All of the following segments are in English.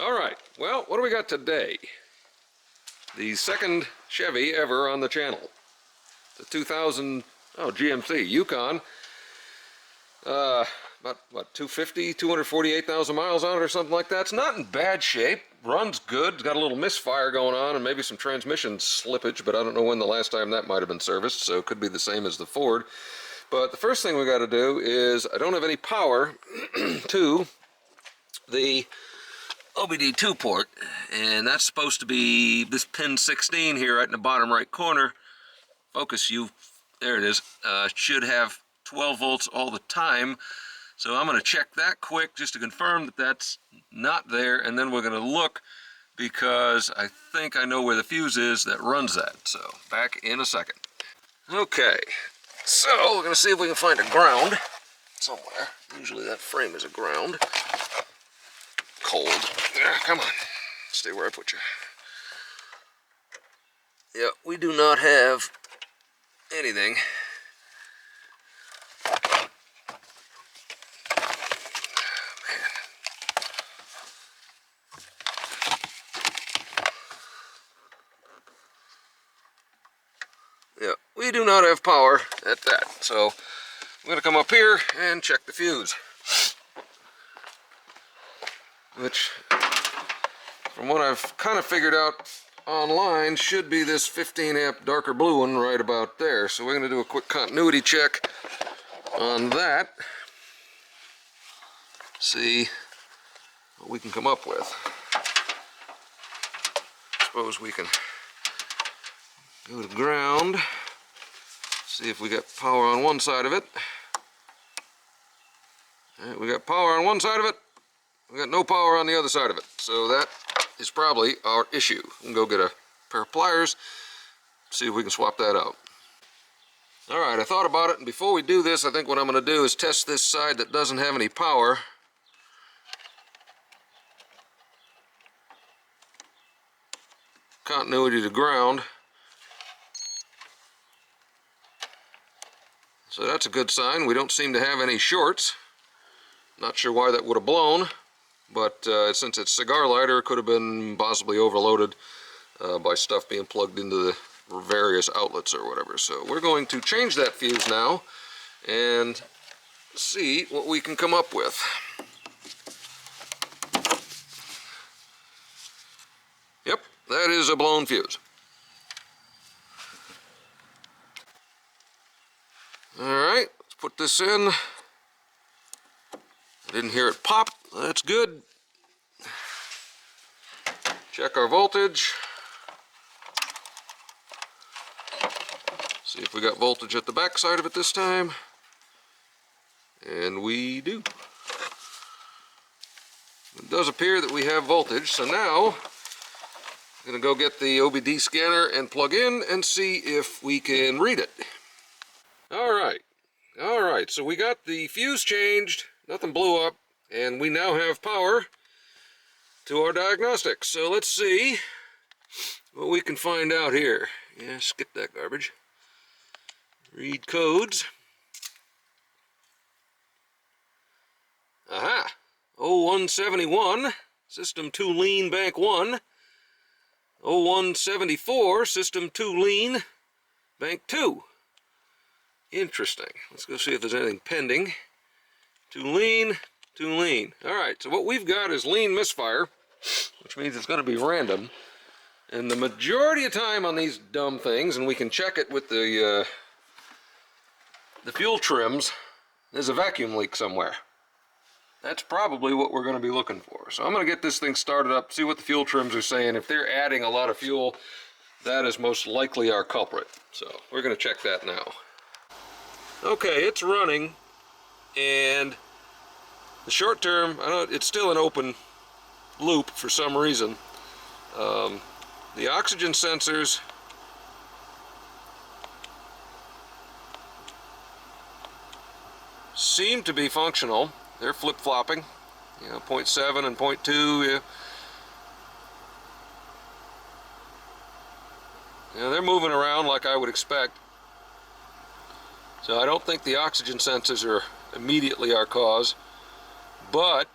All right, well, what do we got today? The second Chevy ever on the channel. The 2000, GMC Yukon. About, what, 248,000 miles on it or something like that. It's not in bad shape. Runs good. It's got a little misfire going on and maybe some transmission slippage, but I don't know when the last time that might have been serviced, so it could be the same as the Ford. But the first thing we got to do is, I don't have any power to the OBD2 port, and that's supposed to be this pin 16 here right in the bottom right corner. Focus you, there it is. Should have 12 volts all the time. So I'm going to check that quick just to confirm that that's not there, and then we're going to look because I think I know where the fuse is that runs that. So back in a second. Okay, so we're going to see if we can find a ground somewhere. Usually that frame is a ground. Cold. There, come on. Stay where I put you. Yeah, we do not have anything. Yeah, we do not have power at that. So I'm going to come up here and check the fuse. Which, from what I've kind of figured out online, should be this 15 amp darker blue one right about there. So we're going to do a quick continuity check on that. See what we can come up with. Suppose we can go to ground, see if we got power on one side of it. All right, we got power on one side of it. We got no power on the other side of it, so that is probably our issue. We can go get a pair of pliers, see if we can swap that out. All right, I thought about it, and before we do this, I think what I'm going to do is test this side that doesn't have any power. Continuity to ground. So that's a good sign. We don't seem to have any shorts. Not sure why that would have blown. But since it's cigar lighter, it could have been possibly overloaded by stuff being plugged into the various outlets or whatever. So we're going to change that fuse now and see what we can come up with. Yep, that is a blown fuse. Alright, let's put this in. I didn't hear it pop. That's good. Check our voltage. See if we got voltage at the back side of it this time. And we do. It does appear that we have voltage, so now I'm going to go get the OBD scanner and plug in and see if we can read it. Alright, so we got the fuse changed, nothing blew up, and we now have power to our diagnostics. So let's see what we can find out here. Yeah, skip that garbage. Read codes. Aha! 0171, system 2 lean, bank 1. 0174, system 2 lean, bank 2. Interesting. Let's go see if there's anything pending. 2 lean, 2 lean. Alright, so what we've got is lean misfire, which means it's going to be random. And the majority of time on these dumb things, and we can check it with the fuel trims, there's a vacuum leak somewhere. That's probably what we're going to be looking for. So I'm going to get this thing started up, see what the fuel trims are saying. If they're adding a lot of fuel, that is most likely our culprit. So we're going to check that now. Okay, it's running, and the short term, it's still an open loop for some reason. The oxygen sensors seem to be functional. They're flip-flopping, 0.7 and 0.2. Yeah, they're moving around like I would expect. So I don't think the oxygen sensors are immediately our cause, but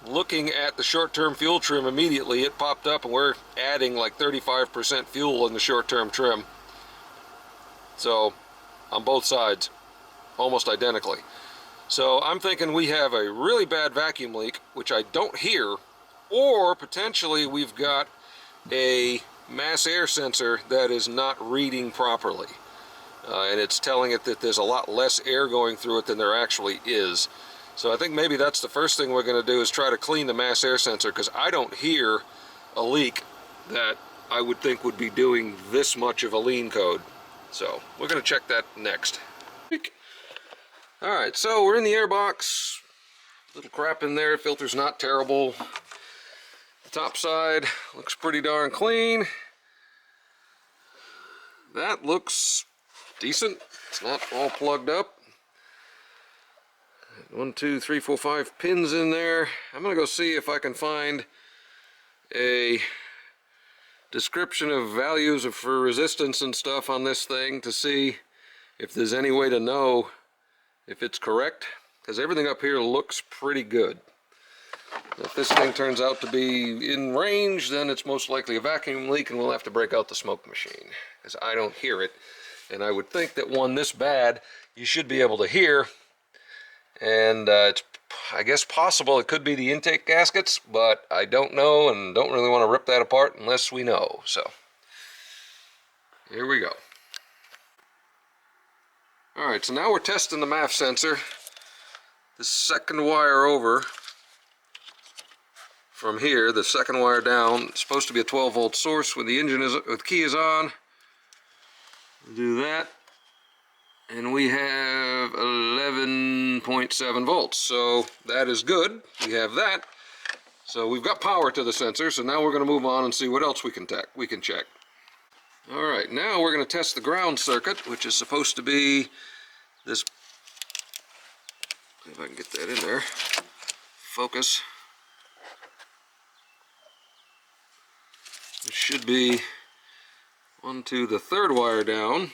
looking at the short-term fuel trim immediately, it popped up and we're adding like 35% fuel in the short-term trim. So, on both sides, almost identically. So I'm thinking we have a really bad vacuum leak, which I don't hear, or potentially we've got a mass air sensor that is not reading properly. And it's telling it that there's a lot less air going through it than there actually is. So I think maybe that's the first thing we're going to do, is try to clean the mass air sensor, because I don't hear a leak that I would think would be doing this much of a lean code. So we're going to check that next. Alright, so we're in the air box. Little crap in there, filter's not terrible. The top side looks pretty darn clean. That looks decent. It's not all plugged up. 1, 2, 3, 4, 5 pins in there. I'm gonna go see if I can find a description of values for resistance and stuff on this thing to see if there's any way to know if it's correct, because everything up here looks pretty good. If this thing turns out to be in range, then it's most likely a vacuum leak and we'll have to break out the smoke machine, because I don't hear it. And I would think that one this bad you should be able to hear. And it's, I guess, possible it could be the intake gaskets, but I don't know and don't really want to rip that apart unless we know. So here we go. Alright, so now we're testing the MAF sensor. The second wire over from here, the second wire down, it's supposed to be a 12-volt source when the engine is, with the key is on. Do that, and we have 11.7 volts, so that is good. We have that, so we've got power to the sensor. So now we're going to move on and see what else we can check. All right, now we're going to test the ground circuit, which is supposed to be this. See if I can get that in there. Focus. It should be onto the third wire down.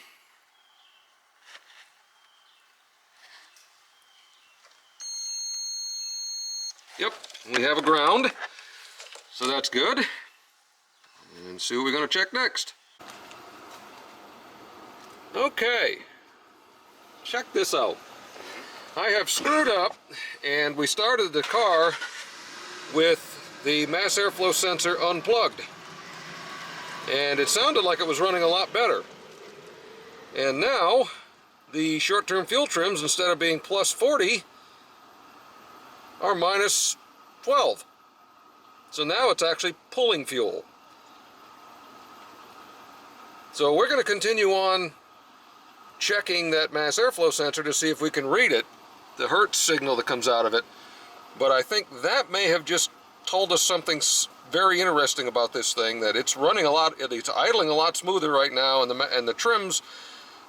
Yep, we have a ground, so that's good. And see what we're going to check next. Okay, check this out. I have screwed up, and we started the car with the mass airflow sensor unplugged. And it sounded like it was running a lot better. And now, the short-term fuel trims, instead of being plus 40, are minus 12. So now it's actually pulling fuel. So we're going to continue on checking that mass airflow sensor to see if we can read it, the hertz signal that comes out of it. But I think that may have just told us something very interesting about this thing, that it's running a lot, it's idling a lot smoother right now, and the trims,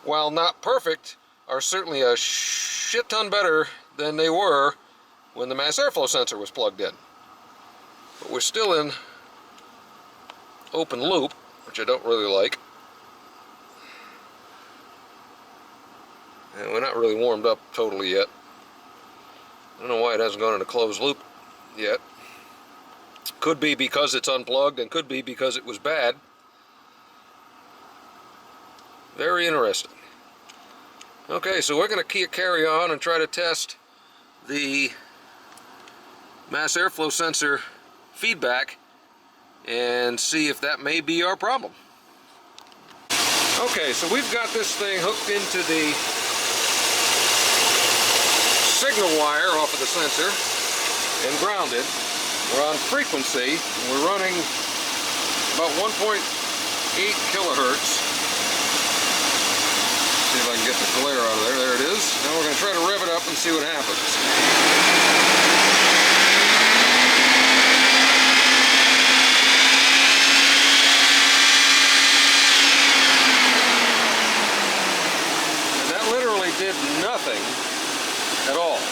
while not perfect, are certainly a shit ton better than they were when the mass airflow sensor was plugged in. But we're still in open loop, which I don't really like. And we're not really warmed up totally yet. I don't know why it hasn't gone into closed loop yet. Could be because it's unplugged, and could be because it was bad. Very interesting. Okay, so we're going to carry on and try to test the mass airflow sensor feedback and see if that may be our problem. Okay, so we've got this thing hooked into the signal wire off of the sensor and grounded. We're on frequency, and we're running about 1.8 kilohertz. See if I can get the glare out of there. There it is. Now we're going to try to rev it up and see what happens. And that literally did nothing at all.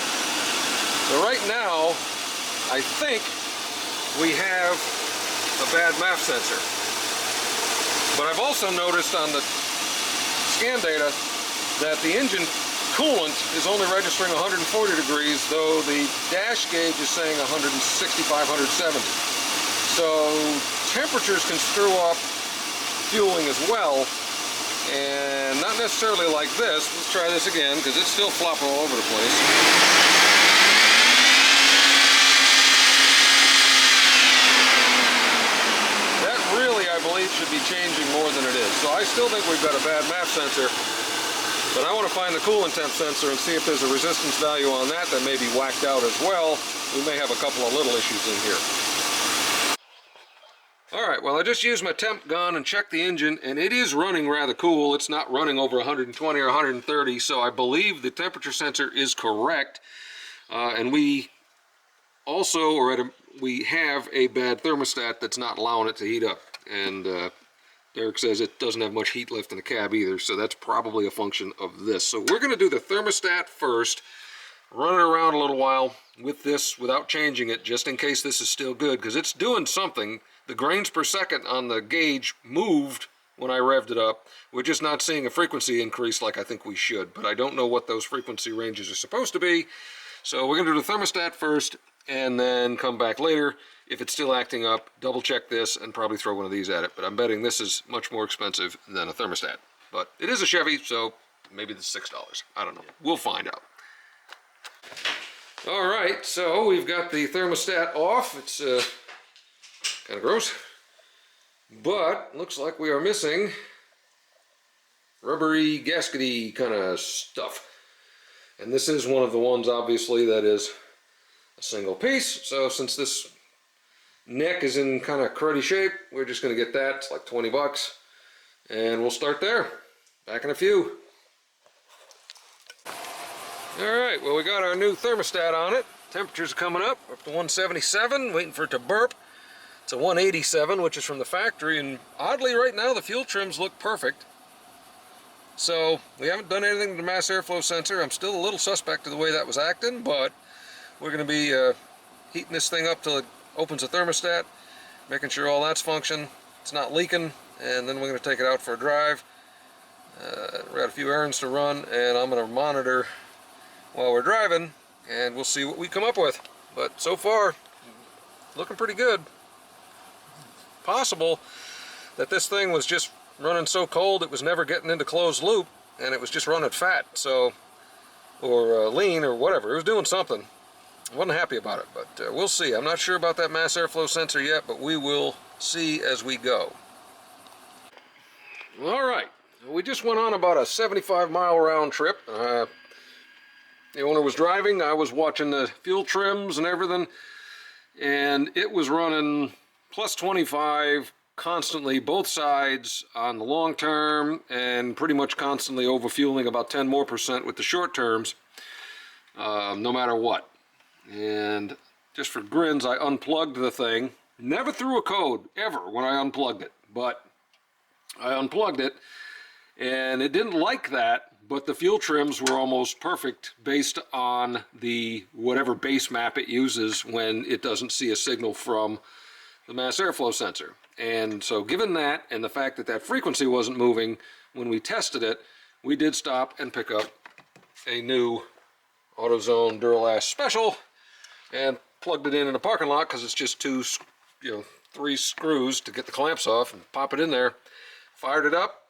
So right now, I think we have a bad MAF sensor. But I've also noticed on the scan data that the engine coolant is only registering 140 degrees, though the dash gauge is saying 165, 170. So temperatures can screw up fueling as well, and not necessarily like this. Let's try this again, because it's still flopping all over the place. That really, I believe, should be changing more than it is. So I still think we've got a bad MAF sensor, but I want to find the coolant temp sensor and see if there's a resistance value on that that may be whacked out as well. We may have a couple of little issues in here. Alright, well I just used my temp gun and checked the engine, and it is running rather cool. It's not running over 120 or 130, so I believe the temperature sensor is correct. And we also we have a bad thermostat that's not allowing it to heat up. And Derek says it doesn't have much heat left in the cab either, so that's probably a function of this. So we're going to do the thermostat first, run it around a little while with this without changing it, just in case this is still good, because it's doing something. The grains per second on the gauge moved when I revved it up. We're just not seeing a frequency increase like I think we should, but I don't know what those frequency ranges are supposed to be. So we're going to do the thermostat first and then come back later. If it's still acting up, double check this and probably throw one of these at it. But I'm betting this is much more expensive than a thermostat. But it is a Chevy, so maybe it's $6. I don't know. We'll find out. All right, so we've got the thermostat off. It's kind of gross, but looks like we are missing rubbery, gaskety kind of stuff. And this is one of the ones, obviously, that is a single piece. So since this neck is in kind of cruddy shape, we're just going to get that. It's like 20 bucks. And we'll start there. Back in a few. Alright, well we got our new thermostat on it. Temperatures coming up to 177, waiting for it to burp. It's a 187, which is from the factory, and oddly right now the fuel trims look perfect. So we haven't done anything to the mass airflow sensor. I'm still a little suspect of the way that was acting, but we're going to be heating this thing up till it opens the thermostat, making sure all that's functioning, it's not leaking, and then we're going to take it out for a drive. We got a few errands to run, and I'm going to monitor while we're driving, and we'll see what we come up with. But so far, looking pretty good. Possible that this thing was just running so cold it was never getting into closed loop, and it was just running fat, so, or lean or whatever. It was doing something. I wasn't happy about it, but we'll see. I'm not sure about that mass airflow sensor yet, but we will see as we go. All right, we just went on about a 75-mile round trip. The owner was driving, I was watching the fuel trims and everything, and it was running plus 25 constantly, both sides on the long term, and pretty much constantly overfueling about 10% more with the short terms, no matter what. And just for grins, I unplugged the thing. Never threw a code, ever, when I unplugged it, but I unplugged it, and it didn't like that, but the fuel trims were almost perfect based on the whatever base map it uses when it doesn't see a signal from the mass airflow sensor. And so given that, and the fact that that frequency wasn't moving when we tested it, we did stop and pick up a new AutoZone Duralast Special and plugged it in a parking lot, because it's just three screws to get the clamps off, and pop it in there. Fired it up,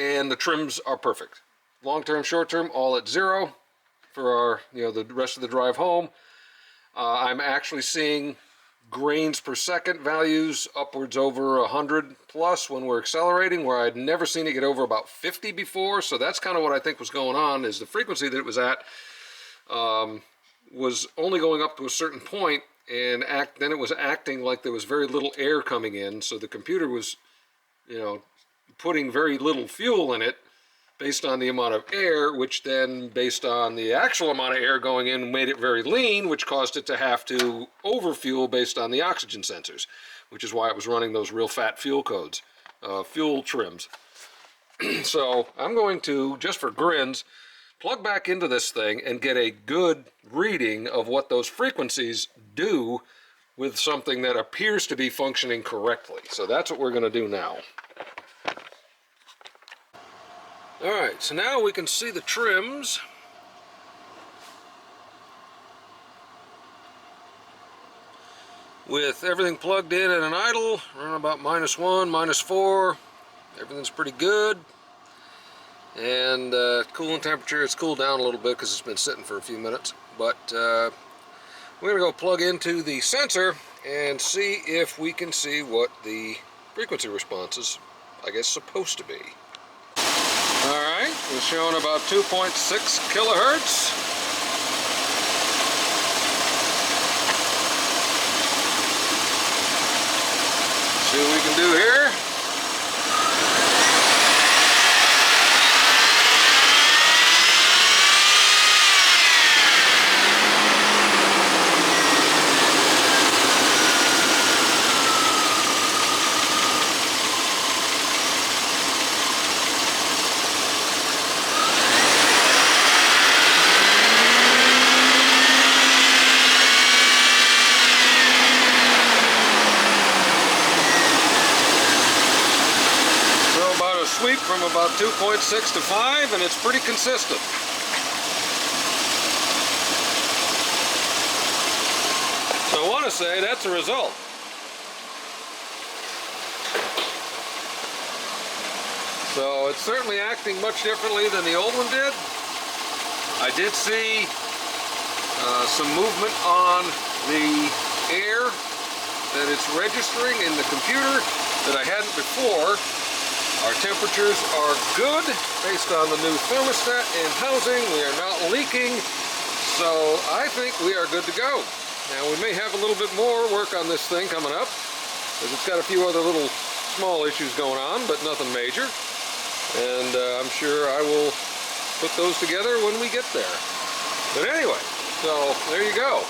and the trims are perfect. Long term, short term, all at 0 for our, the rest of the drive home. I'm actually seeing grains per second values upwards over 100 plus when we're accelerating, where I'd never seen it get over about 50 before. So that's kind of what I think was going on, is the frequency that it was at was only going up to a certain point, and then it was acting like there was very little air coming in. So the computer was, putting very little fuel in it based on the amount of air, which then, based on the actual amount of air going in, made it very lean, which caused it to have to overfuel based on the oxygen sensors, which is why it was running those real fat fuel codes, fuel trims. So I'm going to, just for grins, plug back into this thing and get a good reading of what those frequencies do with something that appears to be functioning correctly. So that's what we're going to do now. Alright, so now we can see the trims. With everything plugged in at an idle, around about -1, -4. Everything's pretty good. And cooling temperature, it's cooled down a little bit because it's been sitting for a few minutes. But we're going to go plug into the sensor and see if we can see what the frequency response is, I guess, supposed to be. Alright, it's showing about 2.6 kilohertz. See what we can do here. Sweep from about 2.6 to 5, and it's pretty consistent. So I want to say that's a result. So it's certainly acting much differently than the old one did. I did see some movement on the air that it's registering in the computer that I hadn't before. Our temperatures are good based on the new thermostat and housing. We are not leaking, so I think we are good to go. Now we may have a little bit more work on this thing coming up, because it's got a few other little small issues going on, but nothing major. And I'm sure I will put those together when we get there. But anyway, so there you go.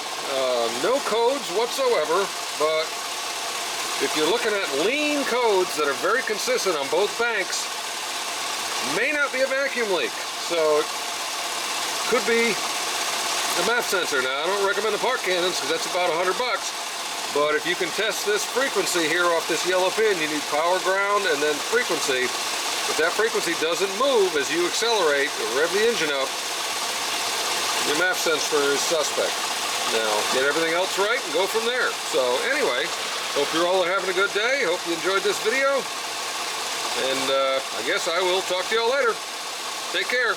No codes whatsoever, but if you're looking at lean codes that are very consistent on both banks, may not be a vacuum leak. So it could be the MAF sensor. Now I don't recommend the park cannons because that's about $100. But if you can test this frequency here off this yellow pin, you need power, ground, and then frequency. If that frequency doesn't move as you accelerate or rev the engine up, your MAF sensor is suspect. Now get everything else right and go from there. So anyway, hope you're all having a good day. Hope you enjoyed this video. And I guess I will talk to y'all later. Take care.